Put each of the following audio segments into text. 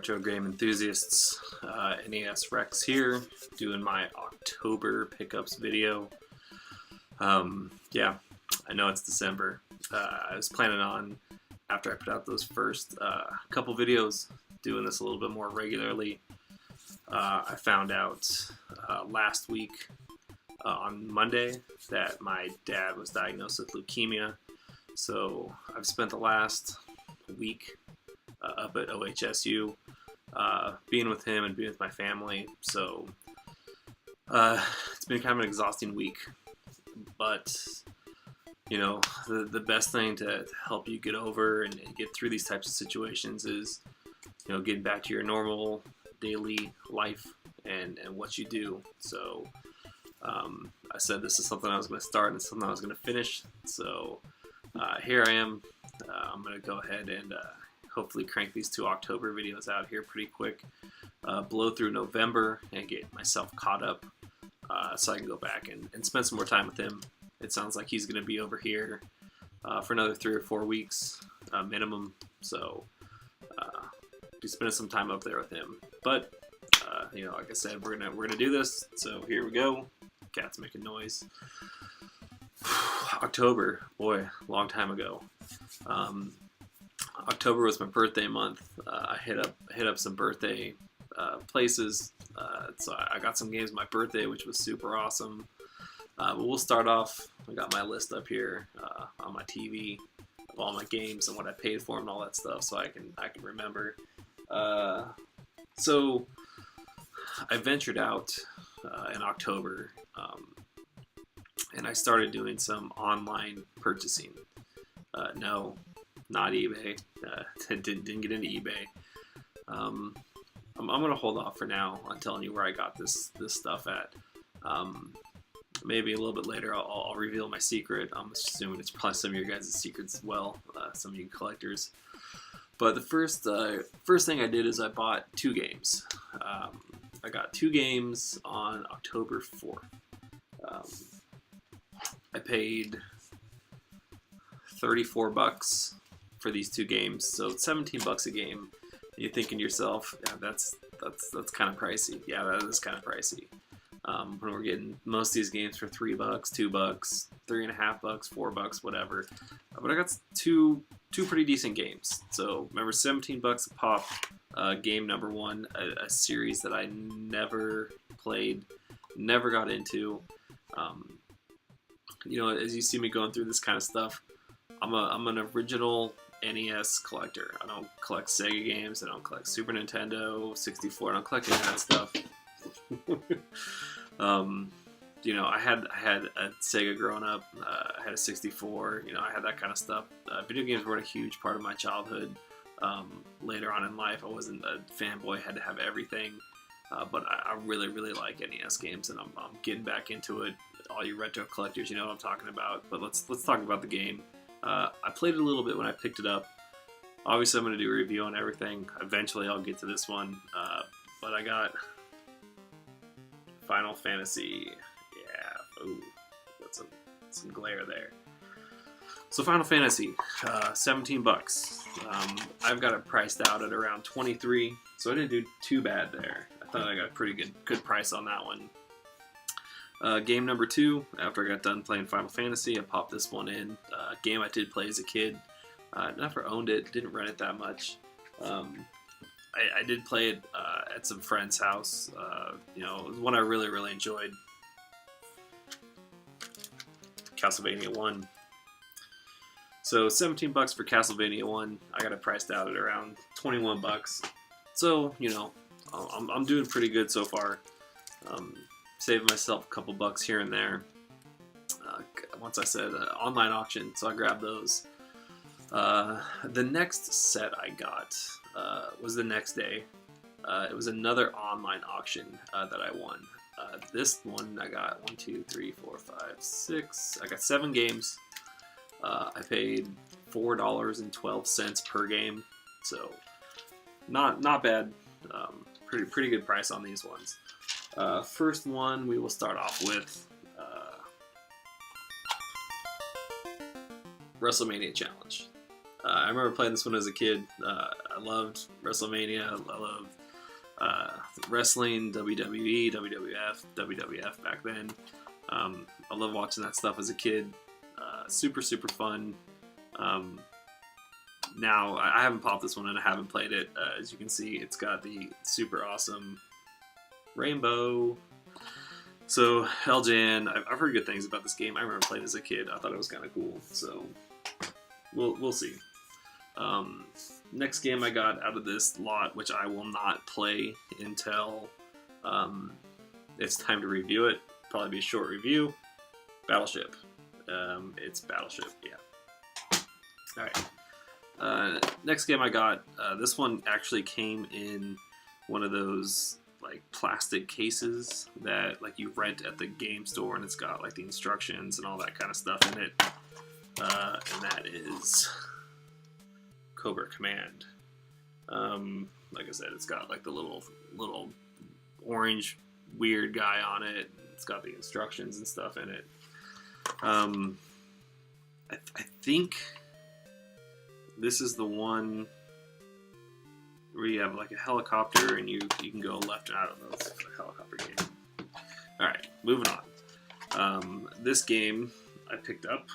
retro game enthusiasts. NES Rex here, doing my October pickups video. Yeah, I know it's December. I was planning on, after I put out those first couple videos, doing this a little bit more regularly. I found out last week on Monday that my dad was diagnosed with leukemia. So I've spent the last week up at OHSU being with him and being with my family. So it's been kind of an exhausting week. But, you know, the best thing to help you get over and get through these types of situations is, you know, getting back to your normal daily life and what you do. So I said this is something I was going to start and something I was going to finish. So here I am. I'm going to go ahead and hopefully crank these 2 October videos out here pretty quick. Blow through November and get myself caught up so I can go back and spend some more time with him. It sounds like he's going to be over here for another 3 or 4 weeks minimum. So be spending some time up there with him. But you know, like I said, we're gonna do this. So here we go. Cat's making noise. October, boy, long time ago. October was my birthday month. I hit up some birthday places. So I got some games my birthday, which was super awesome. But we'll start off. I got my list up here on my TV of all my games and what I paid for them and all that stuff, so I can remember. So I ventured out in October, and I started doing some online purchasing. No, not eBay. Didn't get into eBay. I'm gonna hold off for now on telling you where I got this stuff at. Maybe a little bit later I'll reveal my secret. I'm assuming it's probably some of your guys' secrets as well, some of you collectors. But the first thing I did is I bought 2 games. I got 2 games on October 4th. I paid $34 for these 2 games, so it's $17 a game. And you're thinking to yourself, yeah, that's kind of pricey. Yeah, that is kind of pricey. When we're getting most of these games for $3, $2, $3.50, $4, whatever. But I got two pretty decent games. So remember, $17 a pop. Game number 1, a series that I never played, never got into. You know, as you see me going through this kind of stuff, I'm an original NES collector. I don't collect Sega games. I don't collect Super Nintendo, 64. I don't collect any of that stuff. You know, I had a Sega growing up. I had a 64. You know, I had that kind of stuff. Video games weren't a huge part of my childhood. Later on in life, I wasn't a fanboy. Had to have everything. But I really like NES games, and I'm getting back into it. All you retro collectors, you know what I'm talking about. But let's talk about the game. I played it a little bit when I picked it up. Obviously, I'm going to do a review on everything. Eventually, I'll get to this one. But I got Final Fantasy. Yeah, ooh, got some glare there. So Final Fantasy, $17. I've got it priced out at around $23, so I didn't do too bad there. I thought I got a pretty good price on that one. Game number 2, after I got done playing Final Fantasy, I popped this one in. Game I did play as a kid. Never owned it, didn't rent it that much. I did play it at some friend's house. You know, it was one I really enjoyed. Castlevania 1. So $17 for Castlevania 1. I got it priced out at around $21. So, you know, I'm doing pretty good so far. Saving myself a couple bucks here and there. Once I said online auction, so I grabbed those. The next set I got was the next day. It was another online auction that I won. This one I got 1, 2, 3, 4, 5, 6. I got 7 games. I paid $4.12 per game, so not bad. Pretty good price on these ones. First one we will start off with WrestleMania Challenge. I remember playing this one as a kid. I loved WrestleMania. I loved wrestling, WWE, WWF, WWF back then. I love watching that stuff as a kid. Super fun. Now, I haven't popped this one and I haven't played it. As you can see, it's got the super awesome rainbow. So, Eljan, I've heard good things about this game. I remember playing as a kid. I thought it was kind of cool. So, we'll see. Next game I got out of this lot, which I will not play until it's time to review it. Probably be a short review. Battleship. It's Battleship, yeah. Alright. Next game I got, this one actually came in one of those like plastic cases that like you rent at the game store, and it's got like the instructions and all that kind of stuff in it. And that is Covert Command. Like I said, it's got like the little orange weird guy on it. It's got the instructions and stuff in it. I think this is the one where you have like a helicopter and you can go left and out of those. It's a helicopter game. All right, moving on. This game I picked up.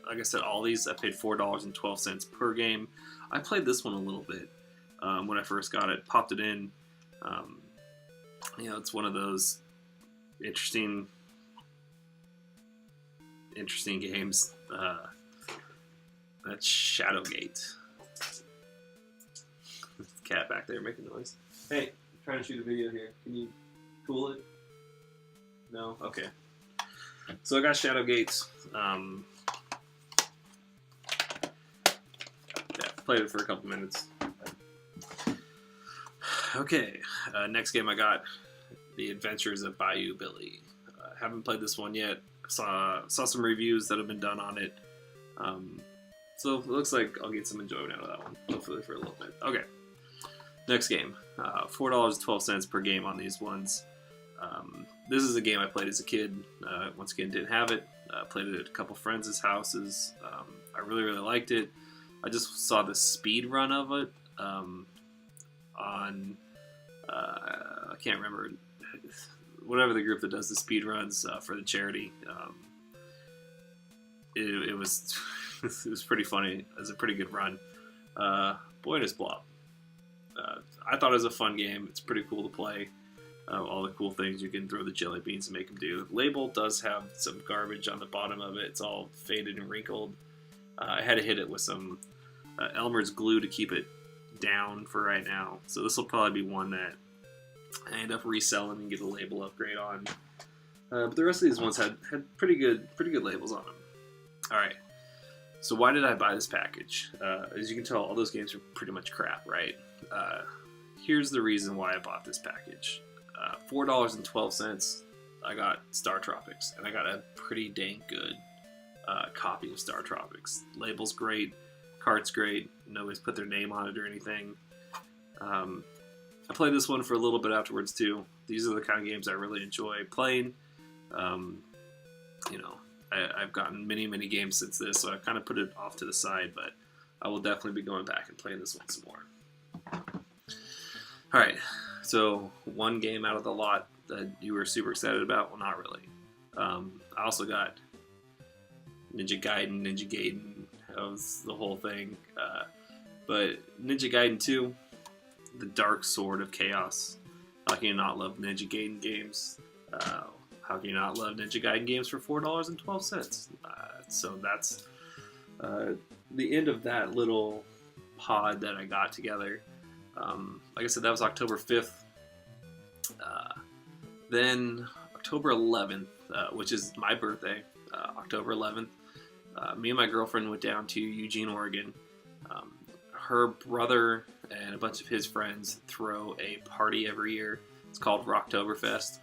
Like I said, all these I paid $4.12 per game. I played this one a little bit when I first got it. Popped it in. You know, it's one of those interesting games. That's Shadowgate. Cat back there making noise. Hey, I'm trying to shoot a video here. Can you cool it? No? Okay. So I got Shadowgate. Yeah, played it for a couple minutes. Okay, next game I got, The Adventures of Bayou Billy. Haven't played this one yet. Saw some reviews that have been done on it. So it looks like I'll get some enjoyment out of that one, hopefully for a little bit. Okay, next game. $4.12 per game on these ones. This is a game I played as a kid. Once again, didn't have it. Played it at a couple friends' houses. I really liked it. I just saw the speed run of it on I can't remember, whatever the group that does the speed runs for the charity. It was it was pretty funny. It was a pretty good run. Boy, it is Blob. I thought it was a fun game. It's pretty cool to play. All the cool things you can throw the jelly beans and make them do. The label does have some garbage on the bottom of it. It's all faded and wrinkled. I had to hit it with some Elmer's glue to keep it down for right now. So this will probably be one that I end up reselling and get a label upgrade on. But the rest of these ones had pretty good labels on them. All right. So why did I buy this package? As you can tell, all those games are pretty much crap, right? Here's the reason why I bought this package. $4.12. I got Startropics, and I got a pretty dang good copy of Startropics. Label's great, card's great. Nobody's put their name on it or anything. I played this one for a little bit afterwards too. These are the kind of games I really enjoy playing. You know, I've gotten many games since this, so I kind of put it off to the side, but I will definitely be going back and playing this one some more. Alright, so one game out of the lot that you were super excited about? Well, not really. I also got Ninja Gaiden. That was the whole thing. But Ninja Gaiden 2, the Dark Sword of Chaos. How can you not love Ninja Gaiden games? How can you not love Ninja Gaiden games for $4.12? So that's the end of that little pod that I got together. Like I said, that was October 5th. Then October 11th, which is my birthday, October 11th, me and my girlfriend went down to Eugene, Oregon. Her brother and a bunch of his friends throw a party every year. It's called Rocktoberfest,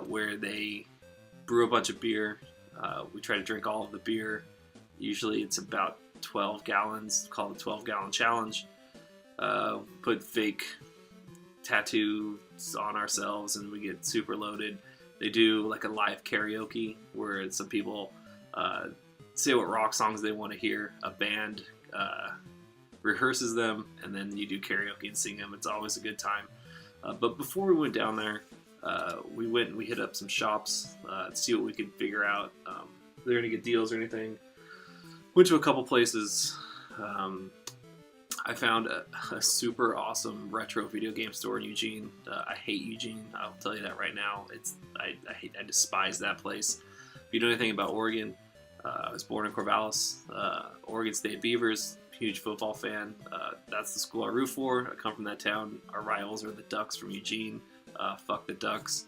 where they brew a bunch of beer. We try to drink all of the beer. Usually it's about 12 gallons, called the 12-gallon challenge. Put fake tattoos on ourselves and we get super loaded. They do like a live karaoke where some people say what rock songs they want to hear. A band rehearses them, and then you do karaoke and sing them. It's always a good time. But before we went down there, we hit up some shops to see what we could figure out. If they're gonna get deals or anything. Went to a couple places. I found a super awesome retro video game store in Eugene. I hate Eugene. I'll tell you that right now. I despise that place. If you know anything about Oregon, I was born in Corvallis, Oregon State Beavers. Huge football fan. That's the school I root for. I come from that town. Our rivals are the Ducks from Eugene. Fuck the Ducks.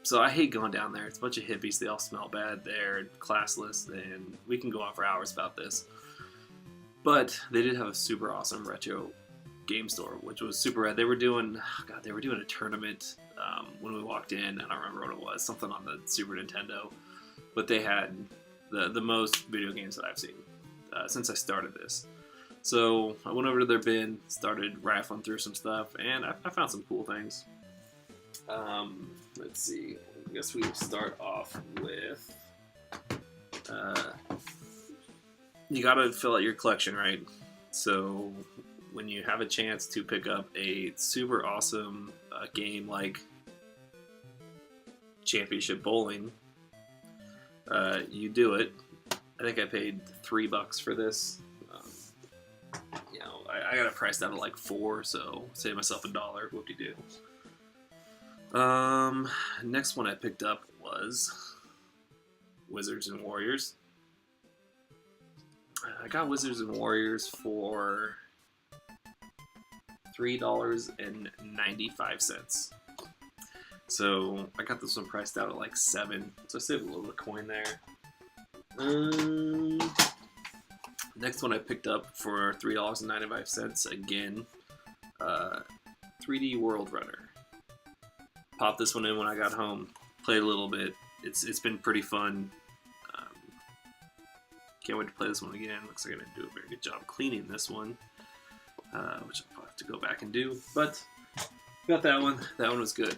So I hate going down there. It's a bunch of hippies. They all smell bad there, classless, and we can go on for hours about this. But they did have a super awesome retro game store, which was super rad. They were doing a tournament when we walked in. I don't remember what it was. Something on the Super Nintendo. But they had the most video games that I've seen since I started this. So I went over to their bin, started rifling through some stuff, and I found some cool things. Let's see. I guess we start off with you gotta fill out your collection, right? So when you have a chance to pick up a super awesome game like Championship Bowling, you do it. I think I paid $3 for this. You know, I got it priced out at like $4, so save myself $1. Whoop-de-doo. Next one I picked up was Wizards and Warriors. I got Wizards and Warriors for $3.95. So I got this one priced out at like $7. So I saved a little bit of coin there. Next one I picked up for $3.95 again. 3D World Runner. Popped this one in when I got home. Played a little bit. It's been pretty fun. Can't wait to play this one again. Looks like I didn't do a very good job cleaning this one, which I'll probably have to go back and do. But got that one. That one was good.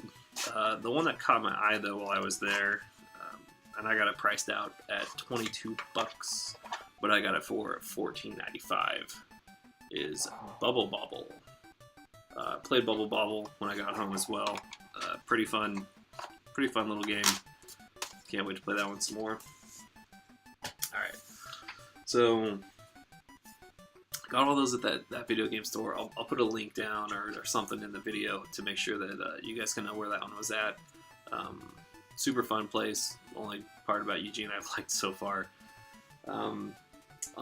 The one that caught my eye though while I was there, and I got it priced out at $22, but I got it for $14.95. Is Bobble. Played Bobble when I got home as well. Pretty fun little game. Can't wait to play that one some more. Alright, so got all those at that video game store. I'll put a link down or something in the video to make sure that you guys can know where that one was at. Super fun place. Only part about Eugene I've liked so far. On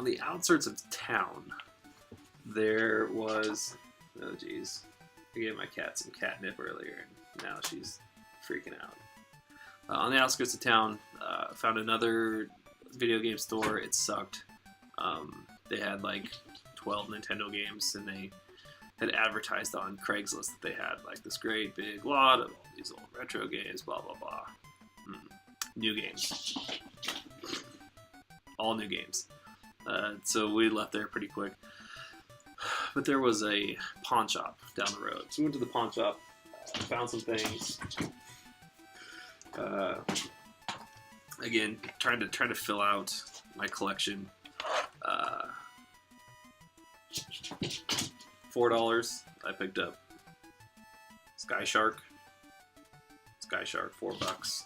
the outskirts of town, there was... Oh, geez. I gave my cat some catnip earlier, and now she's freaking out. On the outskirts of town, found another video game store. It sucked. They had like 12 Nintendo games, and they had advertised on Craigslist that they had like this great big lot of all these old retro games, blah, blah, blah. New games. All new games. So we left there pretty quick. But there was a pawn shop down the road. So we went to the pawn shop, found some things. Again, trying to fill out my collection. $4. I picked up Sky Shark, $4.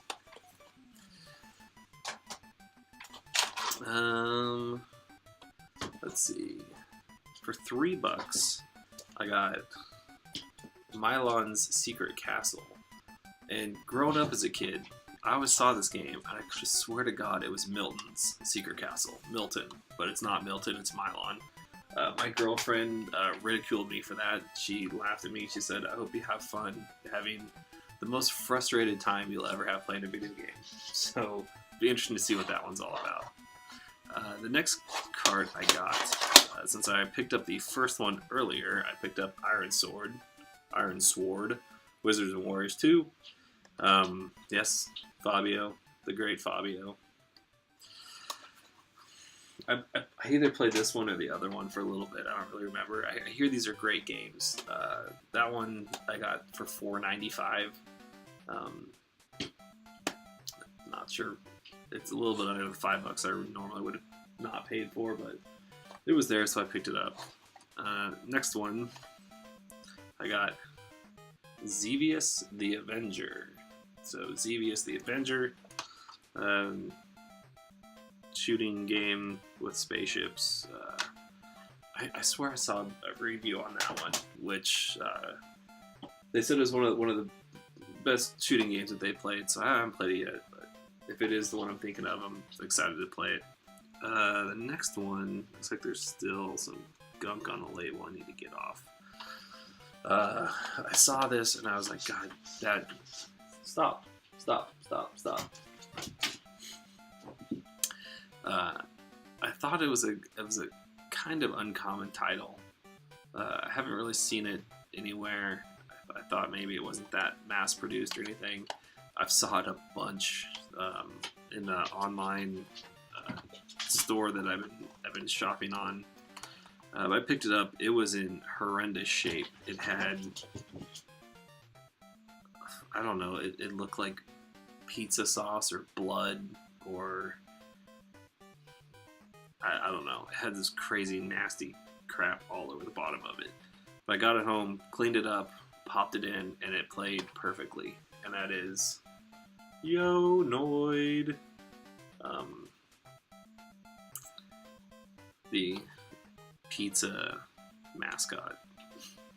Let's see. For $3, I got Mylon's Secret Castle. And growing up as a kid, I always saw this game, and I could swear to God it was Milton's Secret Castle. Milton, but it's not Milton, it's Mylon. My girlfriend ridiculed me for that. She laughed at me. She said, I hope you have fun having the most frustrated time you'll ever have playing a video game. So, it'll be interesting to see what that one's all about. The next card I got, since I picked up the first one earlier, I picked up Iron Sword, Wizards and Warriors 2. Yes, Fabio, the great Fabio. I either played this one or the other one for a little bit. I don't really remember. I hear these are great games. That one I got for $4.95. Not sure It's a little bit under the $5 I normally would have not paid for, but it was there, so I picked it up. Next one, I got Xevious the Avenger. So Xevious the Avenger, shooting game with spaceships. I swear I saw a review on that one, which they said it was one of the best shooting games that they played. So I haven't played it yet, but if it is the one I'm thinking of, I'm excited to play it. The next one looks like there's still some gunk on the label I need to get off. I saw this and I was like, God, that stop. I thought it was a kind of uncommon title. I haven't really seen it anywhere. I thought maybe it wasn't that mass produced or anything. I've saw it a bunch in the online store that I've been shopping on. I picked it up. It was in horrendous shape. It had, I don't know, it looked like pizza sauce or blood or I don't know. It had this crazy nasty crap all over the bottom of it. But I got it home, cleaned it up, popped it in, and it played perfectly. And that is Yo Noid. The pizza mascot.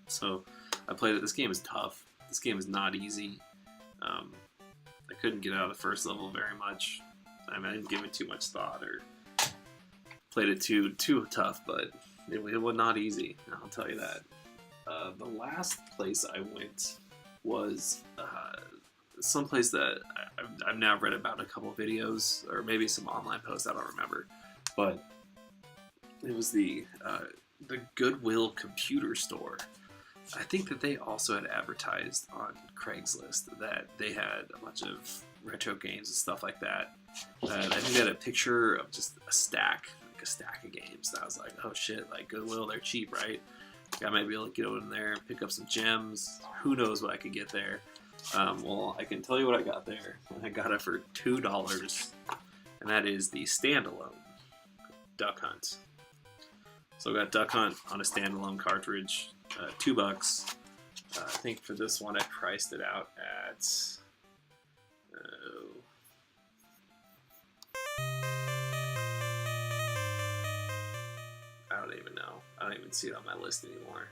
So I played it. This game is tough. This game is not easy. I couldn't get out of the first level very much. I didn't give it too much thought or played it too tough, but it was not easy. I'll tell you that. The last place I went was someplace that I've now read about a couple of videos or maybe some online posts. I don't remember, but it was the Goodwill Computer Store. I think that they also had advertised on Craigslist that they had a bunch of retro games and stuff like that. I think they had a picture of just a stack of games. And I was like, oh shit, like Goodwill, they're cheap, right? I might be able to get over in there and pick up some gems. Who knows what I could get there? Well, I can tell you what I got there. I got it for $2, and that is the standalone Duck Hunt. So I got Duck Hunt on a standalone cartridge, $2. I think for this one I priced it out at I don't even know. I don't even see it on my list anymore.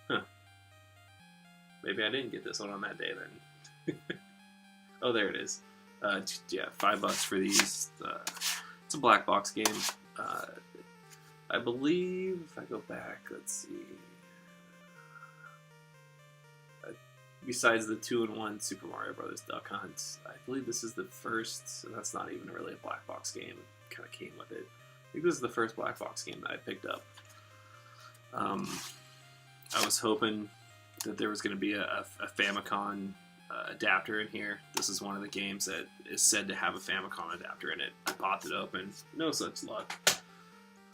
Huh. Maybe I didn't get this one on that day then. Oh, there it is. Yeah, $5 for these. It's a black box game. I believe, if I go back, let's see. Besides the 2-in-1 Super Mario Brothers Duck Hunt, I believe this is the first, and that's not even really a black box game. It kind of came with it. I think this is the first black box game that I picked up. I was hoping that there was going to be a Famicom adapter in here. This is one of the games that is said to have a Famicom adapter in it. I popped it open. No such luck.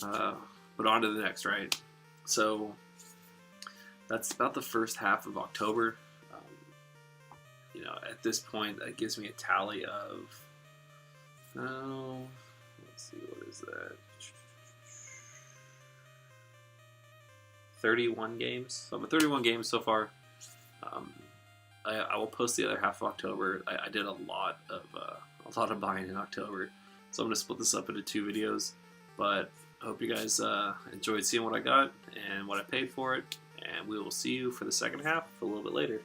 But on to the next, right? So that's about the first half of October. At this point, that gives me a tally of, let's see, what is that? 31 games. So I'm at 31 games so far. I will post the other half of October. I did a lot of buying in October, so I'm gonna split this up into 2 videos. But I hope you guys enjoyed seeing what I got and what I paid for it, and we will see you for the second half a little bit later.